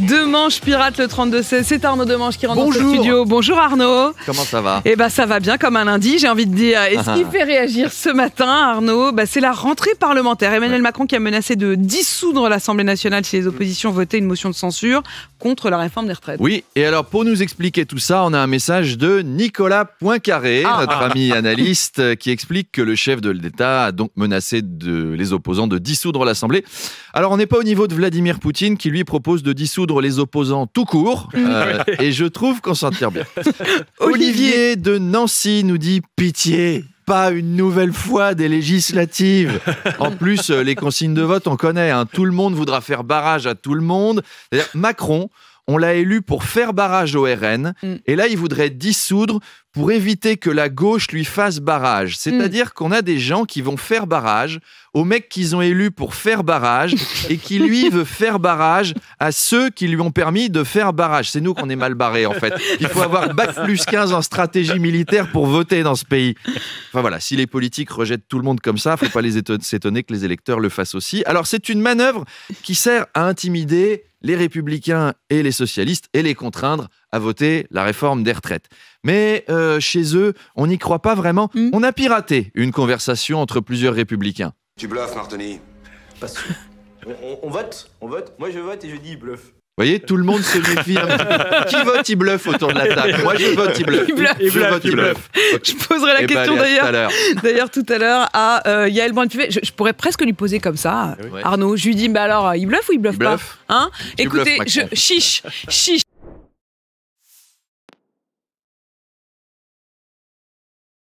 Demanche pirate le 32-16, c'est Arnaud Demanche qui rentre dans ce Bonjour. studio. Bonjour Arnaud. Comment ça va? Eh ben ça va bien comme un lundi, j'ai envie de dire. Et ce qui fait réagir ce matin, Arnaud, c'est la rentrée parlementaire. Emmanuel Macron qui a menacé de dissoudre l'Assemblée nationale si les oppositions votaient une motion de censure contre la réforme des retraites. Oui, et alors pour nous expliquer tout ça, on a un message de Nicolas Poincaré, notre ami analyste, qui explique que le chef de l'État a donc menacé les opposants de dissoudre l'Assemblée. Alors on n'est pas au niveau de Vladimir Poutine qui lui propose de dissoudre les opposants tout court, et je trouve qu'on s'en tire bien. Olivier de Nancy nous dit « Pitié !» Pas une nouvelle fois des législatives. En plus, les consignes de vote, on connaît. Tout le monde voudra faire barrage à tout le monde. C'est-à-dire, Macron, on l'a élu pour faire barrage au RN. Et là, il voudrait dissoudre pour éviter que la gauche lui fasse barrage. C'est-à-dire qu'on a des gens qui vont faire barrage aux mecs qu'ils ont élus pour faire barrage et qui, lui, veut faire barrage à ceux qui lui ont permis de faire barrage. C'est nous qu'on est mal barrés, en fait. Il faut avoir bac plus 15 en stratégie militaire pour voter dans ce pays. Enfin voilà, si les politiques rejettent tout le monde comme ça, il ne faut pas s'étonner que les électeurs le fassent aussi. Alors, c'est une manœuvre qui sert à intimider les républicains et les socialistes et les contraindre à voter la réforme des retraites. Mais chez eux, on n'y croit pas vraiment. On a piraté une conversation entre plusieurs républicains. Tu bluffes, Martoni. Pas sûr. On vote. Moi, je vote et je dis il bluffe. Vous voyez, tout le monde se méfie un petit peu. Qui vote, il bluffe autour de la table. Moi, je vote, il bluffe. Je vote, il bluffe. Je poserai la question d'ailleurs tout à l'heure à Yael Braun-Pivet. Je pourrais presque lui poser comme ça, Arnaud. Je lui dis, alors, il bluffe ou il bluffe pas? Écoutez, chiche.